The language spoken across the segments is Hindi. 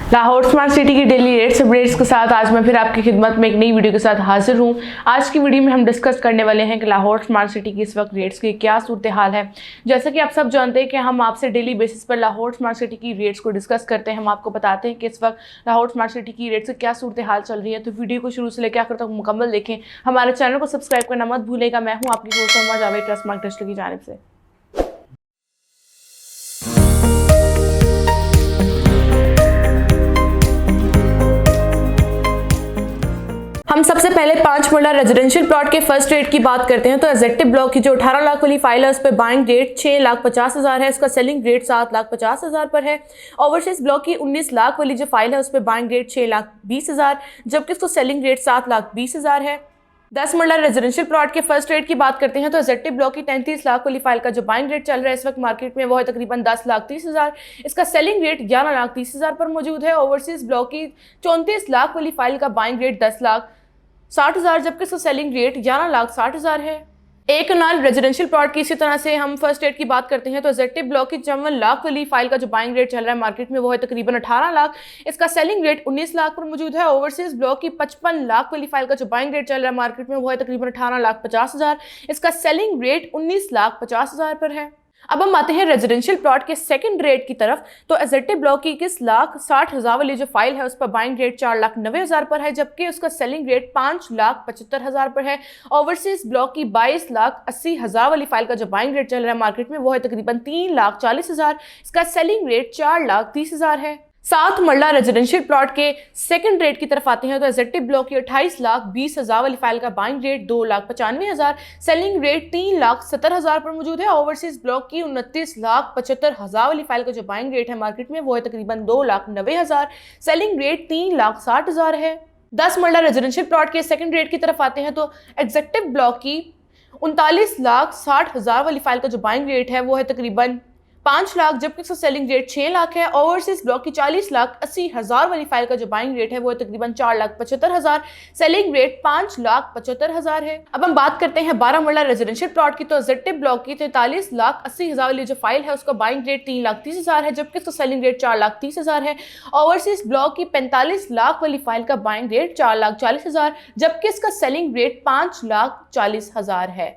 लाहौर स्मार्ट सिटी की डेली रेट्स अपडेट्स के साथ आज मैं फिर आपकी खिदमत में एक नई वीडियो के साथ हाजिर हूं। आज की वीडियो में हम डिस्कस करने वाले हैं कि लाहौर स्मार्ट सिटी की इस वक्त रेट्स की क्या सूरत हाल है। जैसा कि आप सब जानते हैं कि हम आपसे डेली बेसिस पर लाहौर स्मार्ट सिटी की रेट्स को डिस्कस करते हैं। हम आपको बताते हैं कि इस वक्त लाहौर स्मार्ट सिटी की रेट्स की क्या सूरत हाल चल रही है। तो वीडियो को शुरू से लेकर आखिर तक मुकम्मल देखें। हमारे चैनल को सब्सक्राइब करना मत भूलेगा। मैं हूँ आपकी दोस्त जावेद ट्रस्ट मार्क टेस्ट की जानिब से। हम सबसे पहले 5 मरला रेजिडेंशियल प्लॉट के फर्स्ट रेट की बात करते हैं। तो एग्जेक्टिव ब्लॉक की जो 18 लाख वाली फाइल है उस पर बाइंग रेट 6,50,000 है। इसका सेलिंग रेट 7,50,000 पर है। ओवरसीज ब्लॉक की 19 लाख वाली जो फाइल है उस पर बाइंग रेट 6,20,000 जबकि इसको सेलिंग रेट 7,20,000 है। 10 मरला रेजिडेंशियल प्लॉट के फर्स्ट रेट की बात करते हैं। तो एग्जेक्टिव ब्लॉक की 33 लाख वाली फाइल का जो बाइंग रेट चल रहा है इस वक्त मार्केट में वो है तकरीबन 10,30,000। इसका सेलिंग रेट 11,30,000 पर मौजूद है। ओवरसीज ब्लॉक की 34 लाख वाली फाइल का बाइंग रेट 10,60,000 जबकि इसका सेलिंग रेट 11,60,000 है। एक नाल रेजिडेंशियल प्लॉट की इसी तरह से हम फर्स्ट रेट की बात करते हैं। तो एग्जेक्टिव ब्लॉक की 54 लाख वाली फाइल का जो बाइंग रेट चल रहा है मार्केट में वो है तकरीबन 18 लाख। इसका सेलिंग रेट 19 लाख पर मौजूद है। ओवरसीज ब्लॉक की 55 लाख वाली फाइल का जो बाइंग रेट चल रहा है मार्केट में वो है तकरीबन 18,50,000। इसका सेलिंग रेट 19,50,000 पर है। अब हम आते हैं रेजिडेंशियल प्लॉट के सेकंड रेट की तरफ। तो एग्जेक्टिव ब्लॉक की 21,60,000 वाली जो फाइल है उस पर बाइंग रेट 4,90,000 पर है जबकि उसका सेलिंग रेट 5,75,000 पर है। ओवरसीज ब्लॉक की 22,80,000 वाली फाइल का जो बाइंग रेट चल रहा है मार्केट में वो है तकरीबन 3,40,000। इसका सेलिंग रेट 4,30,000 है। 7 मरला रेजिडेंशियल प्लॉट के सेकंड रेट की तरफ आते हैं। तो एग्जेक्टिव ब्लॉक की 28,20,000 वाली फाइल का बाइंग रेट 2,95,000, सेलिंग रेट 3,70,000 पर मौजूद है। ओवरसीज ब्लॉक की 29,75,000 वाली फाइल का जो बाइंग रेट है मार्केट में वो है तकरीबन 2,90,000, सेलिंग रेट 3,60,000 है। 10 मरला रेजिडेंशियल प्लॉट के सेकंड रेट की तरफ आते हैं। तो एग्जेक्टिव ब्लॉक की 39,60,000 वाली फाइल का जो बाइंग रेट है वो है तकरीबन 5 लाख जबकि इसका सेलिंग रेट 6 लाख है। ओवरसीज ब्लॉक की 40,80,000 वाली फाइल का जो बाइंग रेट है वो है तकरीबन 4,75,000, सेलिंग रेट 5,75,000 है। अब हम बात करते हैं 12 मरला रेजिडेंशियल प्लॉट की। तो एग्जेक्टिव ब्लॉक की 43,80,000 वाली जो फाइल है उसका बाइंग रेट 3,30,000 है जबकि इसका सेलिंग रेट 4,30,000 है। ओवरसीज ब्लॉक की 45 लाख वाली फाइल का बाइंग रेट 4,40,000 जबकि इसका सेलिंग रेट 5,40,000 है।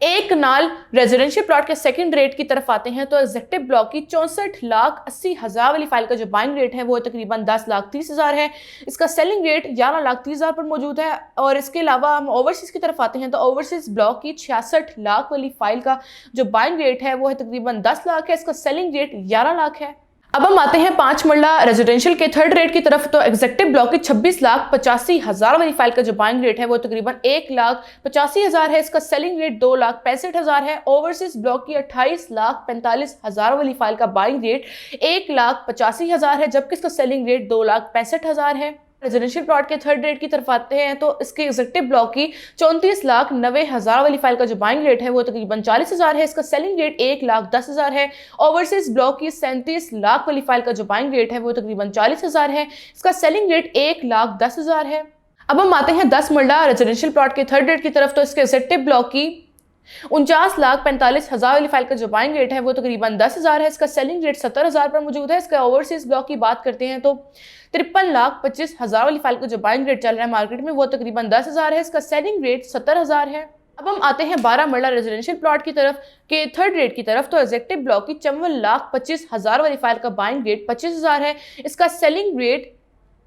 एक नाल रेजिडेंशियल प्लॉट के सेकंड रेट की तरफ आते हैं। तो एग्जेक्टिव ब्लॉक की 64,80,000 वाली फाइल का जो बाइंग रेट है वो है तकरीबन 10,30,000 है। इसका सेलिंग रेट 11,30,000 पर मौजूद है। और इसके अलावा हम ओवरसीज की तरफ आते हैं। तो ओवरसीज ब्लॉक की 66 लाख वाली फाइल का जो बाइंग रेट है वो है तकरीबन 10 लाख है। इसका सेलिंग रेट 11 लाख है। अब हम आते हैं 5 मरला रेजिडेंशियल के थर्ड रेट की तरफ। तो एग्जेक्टिव ब्लॉक की 26,85,000 वाली फाइल का जो बाइंग रेट है वो तकरीबन 1,85,000 है। इसका सेलिंग रेट 2,65,000 है। ओवरसीज ब्लॉक की 28,45,000 वाली फाइल का बाइंग रेट 1,85,000 है जबकि इसका सेलिंग रेट 2,65,000 है। रेजिडेंशियल प्लॉट के थर्ड रेट की तरफ आते हैं। तो इसके एग्जेक्टिव ब्लॉक की 34,90,000 वाली फाइल का जो बाइंग रेट है वो तकरीबन 40,000 है। इसका सेलिंग रेट 1,10,000 है। ओवरसीज ब्लॉक की 37 लाख वाली फाइल का जो बाइंग रेट है वो तकरीबन 40,000 है। इसका सेलिंग रेट 1,10,000 है। अब हम आते हैं 10 मरला रेजिडेंशियल प्लॉट के थर्ड रेट की तरफ। तो इसके एग्जेक्टिव ब्लॉक की 49,45,000 वाली फाइल का जो बाइंग रेट है वो तकरीबन 10,000 है। इसका सेलिंग रेट 70,000 पर मौजूद है। इसका ओवरसीज ब्लॉक की बात करते हैं तो 53,25,000 वाली फाइल का जो बाइंग रेट चल रहा है मार्केट में वो तकरीबन 10,000 है। इसका सेलिंग रेट 70,000 है। अब हम आते हैं 12 मरला रेजिडेंशियल प्लॉट की तरफ के थर्ड रेट की तरफ। तो एग्जेक्टिव ब्लॉक की 54,25,000 वाली फाइल का बाइंग रेट 25,000 है। इसका सेलिंग रेट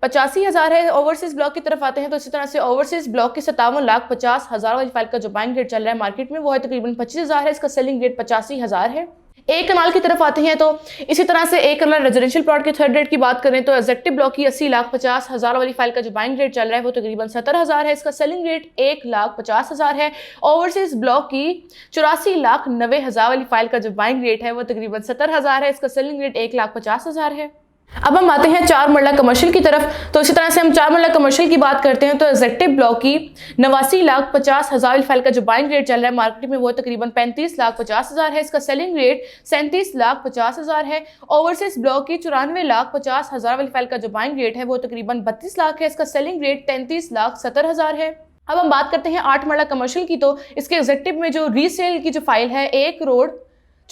85,000 है। ओवरसीज ब्लॉक की तरफ आते हैं। तो इसी तरह से ओवरसीज ब्लॉक की 57,50,000 वाली फाइल का जो बाइंग रेट चल रहा है मार्केट में वो है तकरीबन 25,000 है। इसका सेलिंग रेट 85,000 है। एक कनाल की तरफ आते हैं। तो इसी तरह से एक कनाल रेजिडेंशियल प्लॉट के थर्ड रेट की बात करें तो एग्जेक्टिव ब्लॉक की 80,50,000 वाली फाइल का जो बाइंग रेट चल रहा है वो तकरीबन 70,000 है। इसका सेलिंग रेट 1,50,000 है। ओवरसीज ब्लॉक की 84,90,000 वाली फाइल का जो बाइंग रेट है वो तकरीबन 70,000 है। इसका सेलिंग रेट 1,50,000 है। अब हम आते हैं 4 मरला कमर्शियल की तरफ। तो इसी तरह से हम 4 मरला कमर्शियल की बात करते हैं। तो एग्जेक्टिव ब्लॉक की 89,50,000 वाली फाइल का जो बाइंग रेट चल रहा है मार्केट में वो तकरीबन 35,50,000 है। इसका सेलिंग रेट 37,50,000 है। ओवरसीज ब्लॉक की 94,50,000 वाली फाइल का जो बाइंग रेट है वो तकरीबन 32 लाख है। इसका सेलिंग रेट 33,70,000 है। अब हम बात करते हैं 8 मरला कमर्शियल की। तो इसके एग्जेक्टिव में जो रीसेल की जो फाइल है 1 करोड़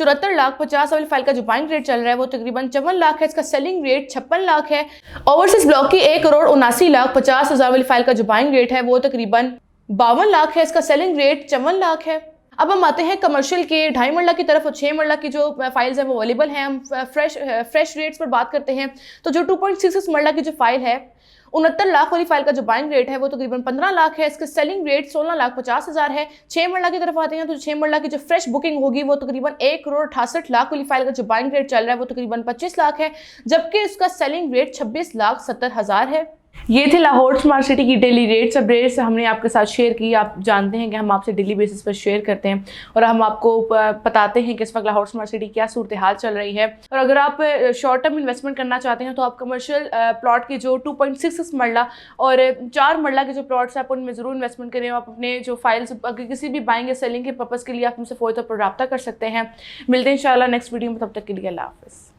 74 लाख 50 वाली फाइल का जो बाइंग रेट चल रहा है वो तकरीबन 54 लाख है, इसका सेलिंग रेट 56 लाख है। ओवरसीज ब्लॉक की 1,79,50,00 वाली फाइल का जो बाइंग रेट है वो तकरीबन 52 लाख है, इसका सेलिंग रेट 54 लाख है। अब हम आते हैं कमर्शियल के 2.5 मरला की तरफ और 6 मरला की जो फाइल्स हैं वो अवेलेबल हैं। हम फ्रेश रेट्स पर बात करते हैं तो जो 2.66 मरला की जो फाइल है 69 लाख वाली फाइल का जो बाइंग रेट है वो तकरीबन 15 लाख है, इसका सेलिंग रेट 16,50,000 है। 6 मरला की तरफ आते हैं तो 6 मरला की जो फ्रेश बुकिंग होगी वो तकरीबन 1,68,00,000 वाली फाइल का जो बाइंग रेट चल रहा है वो तकरीबन 25 लाख है, जबकि इसका सेलिंग रेट 26,70,000 है। ये थे लाहौर स्मार्ट सिटी की डेली रेट्स अपडेट्स हमने आपके साथ शेयर की। आप जानते हैं कि हम आपसे डेली बेसिस पर शेयर करते हैं और हम आपको बताते हैं कि इस वक्त लाहौर स्मार्ट सिटी क्या सूरत हाल चल रही है। और अगर आप शॉर्ट टर्म इन्वेस्टमेंट करना चाहते हैं तो आप कमर्शियल प्लॉट के जो 2.66 मरला और 4 मरला के जो प्लॉट्स हैं आप उनमें ज़रूर इन्वेस्टमेंट करें। आप अपने जो फाइल्स अगर किसी भी बाइंग या सेलिंग के पर्पज़ के लिए आप हमसे फ़ौरी तौर पर रब्ता कर सकते हैं। मिलते हैं इंशाल्लाह नेक्स्ट वीडियो में, तब तक के लिए अल्लाह हाफ़िज़।